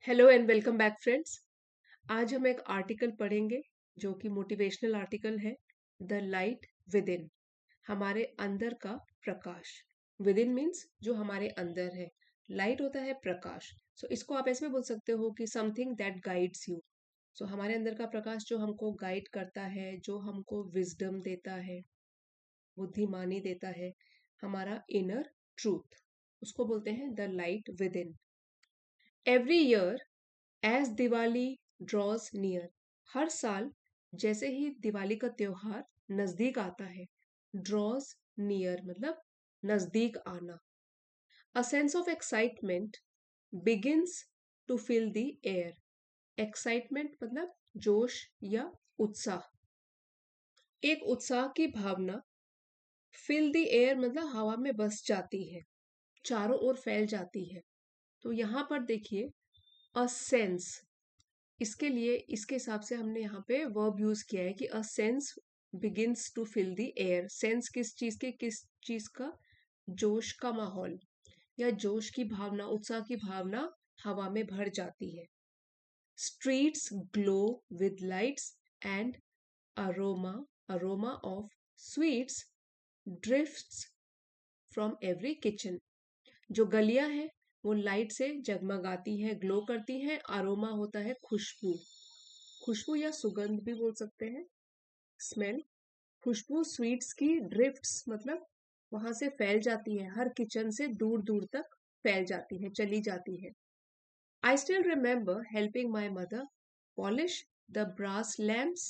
Hello and welcome back friends. आज हम एक आर्टिकल पढ़ेंगे जो कि मोटिवेशनल आर्टिकल है। द लाइट विद इन, हमारे अंदर का प्रकाश। विद इन मीन्स जो हमारे अंदर है। लाइट होता है प्रकाश। सो इसको आप ऐसे भी बोल सकते हो कि समथिंग दैट गाइड्स यू। सो हमारे अंदर का प्रकाश जो हमको गाइड करता है, जो हमको विजडम देता है, बुद्धिमानी देता है, हमारा इनर ट्रूथ, उसको बोलते हैं the light within. Every year as Diwali draws near, हर साल जैसे ही दिवाली का त्योहार नजदीक आता है, ड्रॉज नियर मतलब नजदीक आना, a sense of excitement begins to fill the air. Excitement मतलब जोश या उत्साह, एक उत्साह की भावना। फिल द एयर मतलब हवा में बस जाती है, चारों ओर फैल जाती है। तो यहाँ पर देखिए, अ सेंस, इसके लिए इसके हिसाब से हमने यहाँ पे वर्ब यूज किया है कि a sense begins to fill the air. Sense किस चीज का? जोश का माहौल या जोश की भावना, उत्साह की भावना हवा में भर जाती है। Streets glow with lights and aroma, aroma of sweets drifts from every kitchen. जो गलियां हैं वो लाइट से जगमगाती हैं, ग्लो करती हैं। अरोमा होता है खुशबू, खुशबू या सुगंध भी बोल सकते हैं, स्मेल। खुशबू स्वीट्स की ड्रिफ्ट्स मतलब वहां से फैल जाती है, हर किचन से दूर दूर तक फैल जाती है, चली जाती है। I still remember helping my mother polish the brass lamps.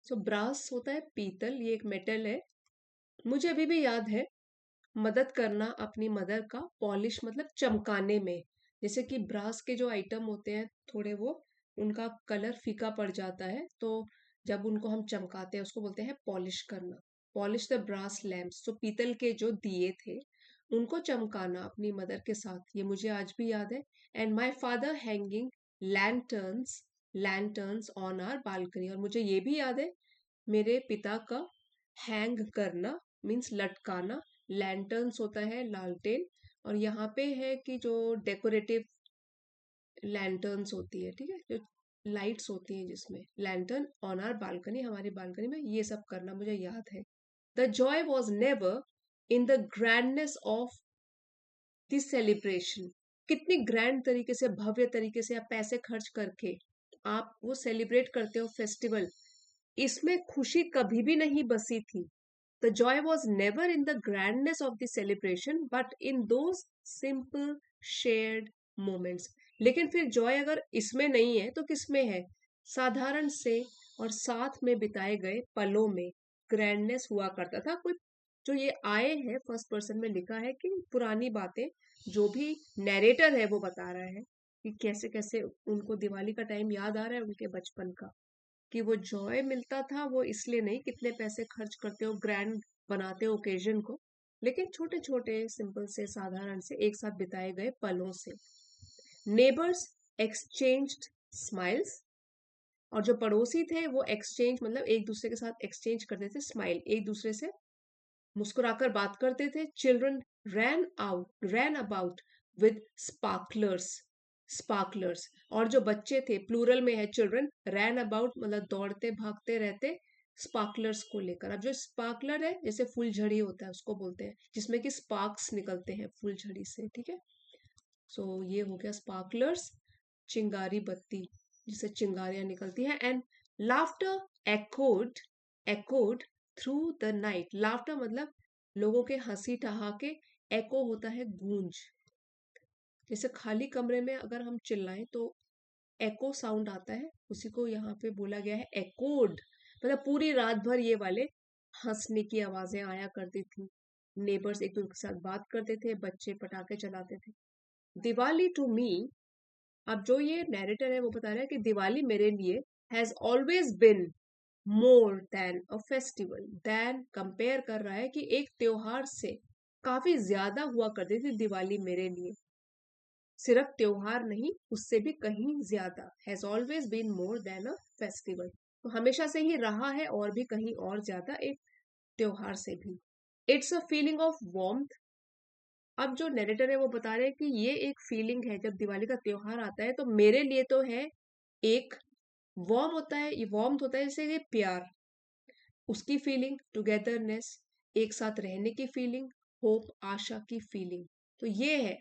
So brass होता है पीतल, ये एक मेटल है। मुझे अभी भी याद है मदद करना अपनी मदर का, पॉलिश मतलब चमकाने में। जैसे कि ब्रास के जो आइटम होते हैं थोड़े, वो उनका कलर फीका पड़ जाता है, तो जब उनको हम चमकाते हैं उसको बोलते हैं पॉलिश करना। पॉलिश द ब्रास लैम्प्स, तो पीतल के जो दिए थे उनको चमकाना अपनी मदर के साथ, ये मुझे आज भी याद है। And my father hanging lanterns, lanterns on our balcony, और मुझे ये भी याद है मेरे पिता का हैंग करना मीन्स लटकाना। लैंटर्न्स होता है लालटेन, और यहाँ पे है कि जो डेकोरेटिव लैंटर्न्स होती है, ठीक है, जो लाइट्स होती हैं जिसमें, लैंटर्न ऑन आवर बालकनी, हमारी बालकनी में, ये सब करना मुझे याद है। The Joy was never in the grandness of this celebration. कितनी ग्रैंड तरीके से, भव्य तरीके से आप पैसे खर्च करके आप वो सेलिब्रेट करते हो फेस्टिवल, इसमें खुशी कभी भी नहीं बसी थी। The joy was never in the grandness of the celebration, but in those simple shared moments. लेकिन फिर जॉय अगर इसमें नहीं है तो किसमें है? साधारण से और साथ में बिताए गए पलों में ग्रैंडनेस हुआ करता था। कोई जो ये आए हैं फर्स्ट पर्सन में लिखा है कि पुरानी बातें, जो भी नैरेटर है वो बता रहा है कि कैसे कैसे उनको दिवाली का टाइम याद आ रहा है उनके बचपन का, कि वो जॉय मिलता था वो इसलिए नहीं कितने पैसे खर्च करते हो, ग्रैंड बनाते हो ओकेजन को, लेकिन छोटे छोटे सिंपल से साधारण से एक साथ बिताए गए पलों से। नेबर्स एक्सचेंज्ड स्माइल्स, और जो पड़ोसी थे वो एक्सचेंज मतलब एक दूसरे के साथ एक्सचेंज करते थे स्माइल, एक दूसरे से मुस्कुराकर बात करते थे। Children ran about with sparklers, sparklers, और जो बच्चे थे, प्लूरल में है चिल्ड्रन, रैन अबाउट मतलब दौड़ते भागते रहते स्पार्कलर्स को लेकर। अब जो स्पार्कलर है जैसे फुलझड़ी होता है उसको बोलते हैं, जिसमें कि स्पार्क्स निकलते हैं फुलझड़ी से, ठीक है। सो ये हो गया स्पार्कलर्स, चिंगारी बत्ती जिससे चिंगारियां निकलती हैं। And laughter echoed, echoed through the night. Laughter मतलब लोगों के हंसी ठहाके, एको होता है गूंज। जैसे खाली कमरे में अगर हम चिल्लाएं तो एको साउंड आता है, उसी को यहाँ पे बोला गया है एकोड। मतलब पूरी रात भर ये वाले हंसने की आवाजें आया करती थी, नेबर्स एक दूसरे के साथ बात करते थे, बच्चे पटाखे चलाते थे। दिवाली टू मी, अब जो ये नैरेटर है वो बता रहा है कि दिवाली मेरे लिए has always been more than a festival. Than compare कर रहा है कि एक त्योहार से काफी ज्यादा हुआ करती थी दिवाली मेरे लिए, सिर्फ त्योहार नहीं उससे भी कहीं ज्यादा। Has always been more than a festival, तो हमेशा से ही रहा है और भी कहीं और ज्यादा, एक त्योहार से भी। It's a feeling of warmth, अब जो नैरेटर है वो बता रहे हैं कि ये एक फीलिंग है, जब दिवाली का त्योहार आता है तो मेरे लिए तो है एक वार्म होता है, ये वार्म होता है जैसे ये प्यार, उसकी फीलिंग, टुगेदरनेस, एक साथ रहने की फीलिंग, होप, आशा की फीलिंग। तो ये है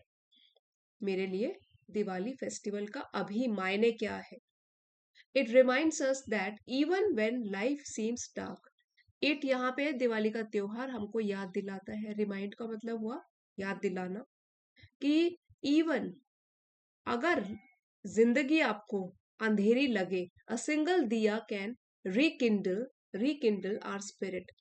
मेरे लिए दिवाली फेस्टिवल का अभी मायने क्या है। It reminds us that even when life seems dark, it यहाँ पे दिवाली का त्योहार हमको याद दिलाता है, रिमाइंड का मतलब हुआ याद दिलाना, कि इवन अगर जिंदगी आपको अंधेरी लगे, a single diya can rekindle rekindle our spirit.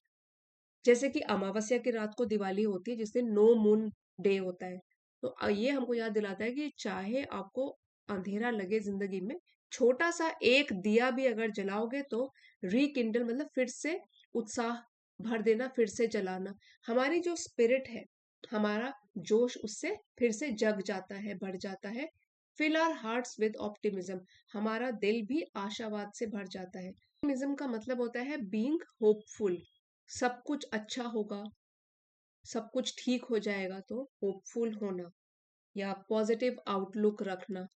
जैसे कि अमावस्या की रात को दिवाली होती है जिस दिन नो मून डे होता है, तो ये हमको याद दिलाता है कि चाहे आपको अंधेरा लगे जिंदगी में, छोटा सा एक दिया भी अगर जलाओगे तो रिकिंडल मतलब फिर से उत्साह भर देना, फिर से जलाना, हमारी जो स्पिरिट है, हमारा जोश उससे फिर से जग जाता है, बढ़ जाता है। Fill our hearts with optimism, हमारा दिल भी आशावाद से भर जाता है। ऑप्टिमिज्म का मतलब होता है बीइंग होपफुल, सब कुछ अच्छा होगा, सब कुछ ठीक हो जाएगा, तो होपफुल होना या पॉजिटिव आउटलुक रखना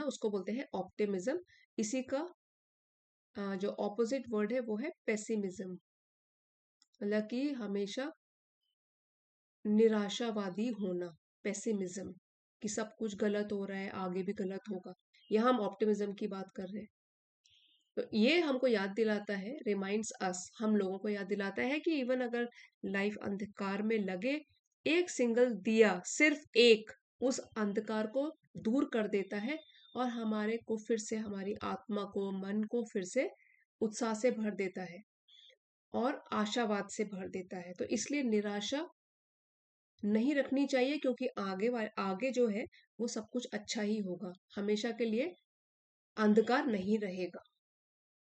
उसको बोलते हैं ऑप्टिमिज्म। इसी का जो ऑपोजिट वर्ड है वो है पेसिमिज्म, मतलब कि हमेशा निराशावादी होना, पेसिमिज्म, कि सब कुछ गलत हो रहा है, आगे भी गलत होगा। यहाँ हम ऑप्टिमिज्म की बात कर रहे हैं। तो ये हमको याद दिलाता है, रिमाइंड्स अस, हम लोगों को याद दिलाता है कि इवन अगर लाइफ अंधकार में लगे, एक सिंगल दिया, सिर्फ एक, उस अंधकार को दूर कर देता है और हमारे को फिर से, हमारी आत्मा को, मन को फिर से उत्साह से भर देता है और आशावाद से भर देता है। तो इसलिए निराशा नहीं रखनी चाहिए, क्योंकि आगे जो है वो सब कुछ अच्छा ही होगा, हमेशा के लिए अंधकार नहीं रहेगा।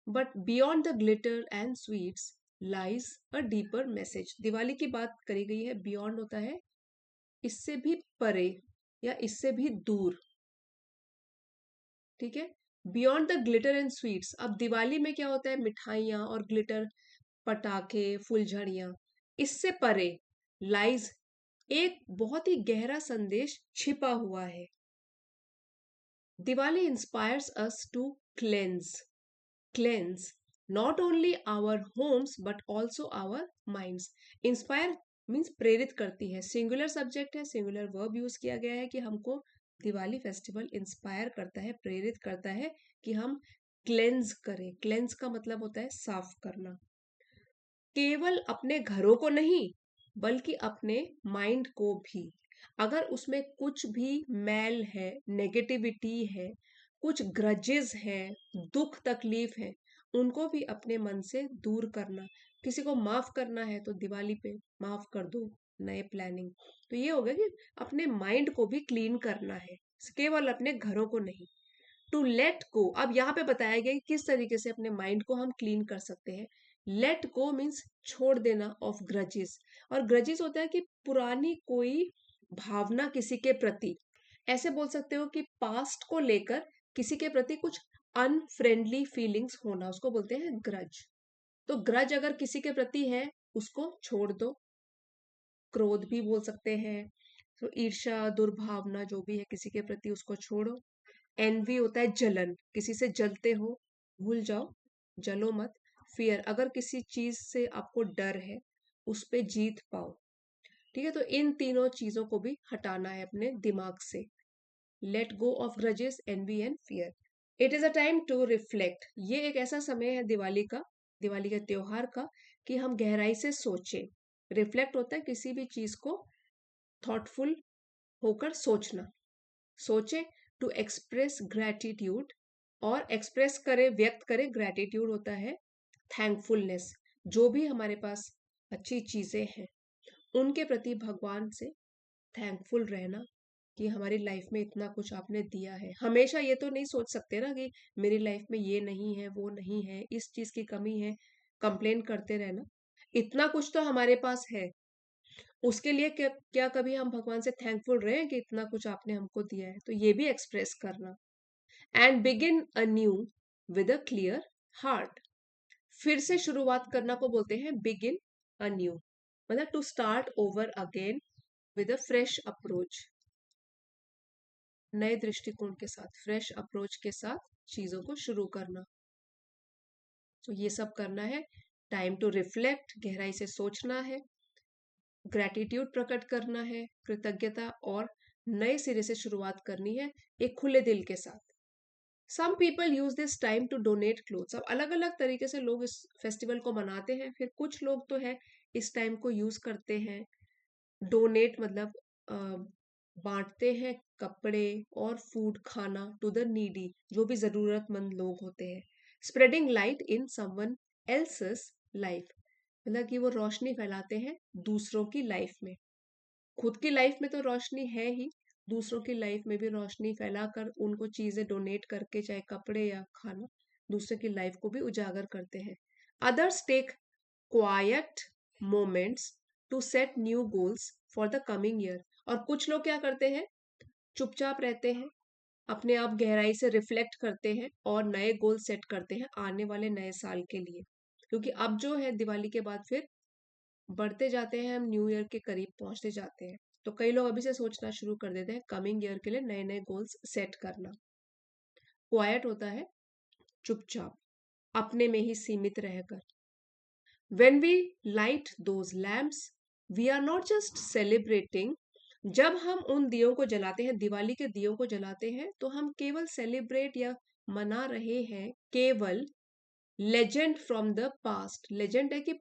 But beyond the glitter and sweets lies a deeper message, Diwali की बात करी गई है, बियॉन्ड होता है इससे भी परे या इससे भी दूर, ठीक है। Beyond the glitter and sweets, अब दिवाली में क्या होता है, मिठाइयाँ और ग्लिटर, पटाखे, फुलझड़ियाँ, इससे परे लाइज एक बहुत ही गहरा संदेश छिपा हुआ है। Diwali inspires us to cleanse not only our homes but also our minds। Inspire means प्रेरित करती है, सिंगुलर सब्जेक्ट है, सिंगुलर वर्ब यूज किया गया है कि हमको दिवाली फेस्टिवल इंस्पायर करता है, प्रेरित करता है कि हम क्लेंज करें। क्लेंज का मतलब होता है साफ करना, केवल अपने घरों को नहीं बल्कि अपने माइंड को भी। अगर उसमें कुछ भी मैल है, नेगेटिविटी है, कुछ ग्रजेस है, दुख तकलीफ है, उनको भी अपने मन से दूर करना। किसी को माफ करना है तो दिवाली पे माफ कर दो, नए प्लानिंग। तो ये होगा कि अपने माइंड को भी क्लीन करना है, केवल अपने घरों को नहीं। टू लेट गो, अब यहाँ पे बताया गया कि किस तरीके से अपने माइंड को हम क्लीन कर सकते हैं। लेट गो मीन्स छोड़ देना ऑफ ग्रजेस, और ग्रजेस होता है कि पुरानी कोई भावना किसी के प्रति, ऐसे बोल सकते हो कि पास्ट को लेकर किसी के प्रति कुछ अनफ्रेंडली फीलिंग्स होना, उसको बोलते हैं ग्रज। तो ग्रज अगर किसी के प्रति है उसको छोड़ दो। क्रोध भी बोल सकते हैं, तो ईर्ष्या, दुर्भावना जो भी है किसी के प्रति, उसको छोड़ो। एनवी होता है जलन, किसी से जलते हो, भूल जाओ, जलो मत। फियर, अगर किसी चीज से आपको डर है, उस पे जीत पाओ, ठीक है। तो इन तीनों चीजों को भी हटाना है अपने दिमाग से। Let go of grudges, envy and fear. It is a time to reflect, ये एक ऐसा समय है दिवाली का, दिवाली के त्योहार का, कि हम गहराई से सोचें। रिफ्लेक्ट होता है किसी भी चीज को थॉटफुल होकर सोचना, सोचे। टू एक्सप्रेस ग्रैटिट्यूड, और एक्सप्रेस करे, व्यक्त करे, ग्रैटिट्यूड होता है थैंकफुलनेस, जो भी हमारे पास अच्छी चीजें हैं उनके प्रति भगवान से थैंकफुल रहना, कि हमारी लाइफ में इतना कुछ आपने दिया है। हमेशा ये तो नहीं सोच सकते ना कि मेरी लाइफ में ये नहीं है, वो नहीं है, इस चीज की कमी है, कंप्लेन करते रहना। इतना कुछ तो हमारे पास है, उसके लिए क्या क्या कभी हम भगवान से थैंकफुल रहे कि इतना कुछ आपने हमको दिया है, तो ये भी एक्सप्रेस करना। And begin anew with a clear heart, फिर से शुरुआत करना को बोलते हैं बिगिन अ न्यू, मतलब to start over again, with a fresh approach, नए दृष्टिकोण के साथ, फ्रेश अप्रोच के साथ चीजों को शुरू करना। तो ये सब करना है। टाइम टू रिफ्लेक्ट, गहराई से सोचना है। ग्रैटिट्यूड प्रकट करना है, कृतज्ञता, और नए सिरे से शुरुआत करनी है एक खुले दिल के साथ। Some people use this time to donate clothes. अब अलग अलग तरीके से लोग इस फेस्टिवल को मनाते हैं। फिर कुछ लोग तो है इस टाइम को यूज करते हैं, डोनेट मतलब अ, बांटते हैं कपड़े और फूड, खाना टू द नीडी, जो भी जरूरतमंद लोग होते हैं। Spreading light in someone else's life, मतलब कि वो रोशनी फैलाते हैं दूसरों की लाइफ में। खुद की लाइफ में तो रोशनी है ही, दूसरों की लाइफ में भी रोशनी फैलाकर उनको चीजें डोनेट करके, चाहे कपड़े या खाना, दूसरे की लाइफ को भी उजागर करते हैं। Others take quiet moments to set new goals for the coming year. और कुछ लोग क्या करते हैं, चुपचाप रहते हैं, अपने आप गहराई से रिफ्लेक्ट करते हैं और नए गोल सेट करते हैं आने वाले नए साल के लिए। क्योंकि अब जो है दिवाली के बाद फिर बढ़ते जाते हैं, हम न्यू ईयर के करीब पहुंचते जाते हैं। तो कई लोग अभी से सोचना शुरू कर देते हैं कमिंग ईयर के लिए नए नए गोल्स सेट करना। क्वाइट होता है चुपचाप, अपने में ही सीमित रहकर। When we light those lamps, we are not just celebrating. जब हम उन दियों को जलाते हैं, दिवाली के दियों को जलाते हैं, तो हम केवल सेलिब्रेट या मना रहे हैं केवल legend from the past. Legend है कि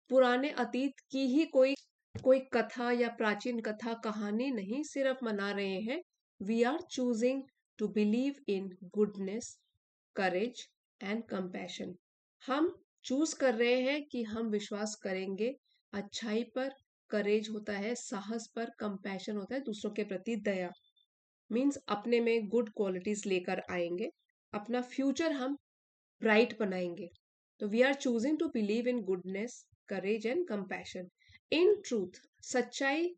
पुराने अतीत की ही कोई कोई कथा या प्राचीन कथा कहानी नहीं, सिर्फ मना रहे हैं। We are choosing to believe in goodness, courage and compassion. हम चूज कर रहे हैं कि हम विश्वास करेंगे अच्छाई पर। करेज होता है साहस पर, कंपैशन होता है दूसरों के प्रति दया। मीन्स अपने में गुड क्वालिटीज लेकर आएंगे, अपना फ्यूचर हम ब्राइट बनाएंगे। तो we are choosing to believe in goodness, courage and compassion. In truth, सच्चाई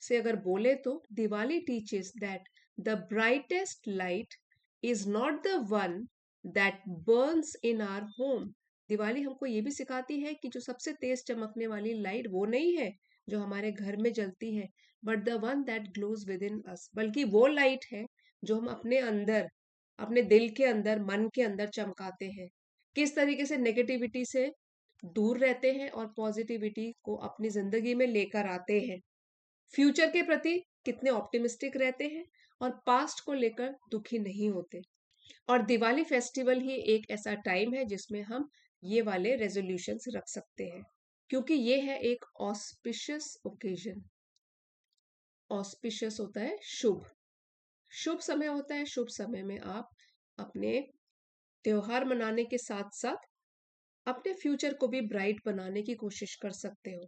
से अगर बोले तो Diwali teaches that the brightest light is not the one that burns in our home. Diwali हमको ये भी सिखाती है कि जो सबसे तेज चमकने वाली लाइट वो नहीं है जो हमारे घर में जलती है, but the one that glows within us, बल्कि वो लाइट है जो हम अपने अंदर, अपने दिल के अंदर, मन के अंदर चमकाते हैं। किस तरीके से नेगेटिविटी से दूर रहते हैं और पॉजिटिविटी को अपनी जिंदगी में लेकर आते हैं। फ्यूचर के प्रति कितने ऑप्टिमिस्टिक रहते हैं और पास्ट को लेकर दुखी नहीं होते। और दिवाली फेस्टिवल ही एक ऐसा टाइम है जिसमें हम ये वाले रेजोल्यूशंस रख सकते हैं, क्योंकि ये है एक ऑस्पिशियस ओकेजन। ऑस्पिशियस होता है शुभ, शुभ समय होता है। शुभ समय में आप अपने त्योहार मनाने के साथ साथ अपने फ्यूचर को भी ब्राइट बनाने की कोशिश कर सकते हो।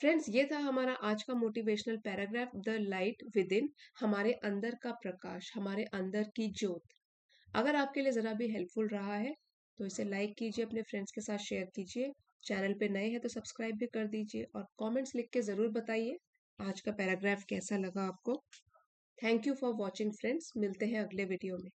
फ्रेंड्स, ये था हमारा आज का motivational paragraph, the light with in, हमारे अंदर का प्रकाश, हमारे अंदर की ज्योत। अगर आपके लिए ज़रा भी हेल्पफुल रहा है तो इसे लाइक कीजिए, अपने फ्रेंड्स के साथ शेयर कीजिए। चैनल पे नए हैं तो सब्सक्राइब भी कर दीजिए और कमेंट्स लिख के ज़रूर बताइए आज का पैराग्राफ कैसा लगा आपको। Thank you for watching friends, मिलते हैं अगले वीडियो में।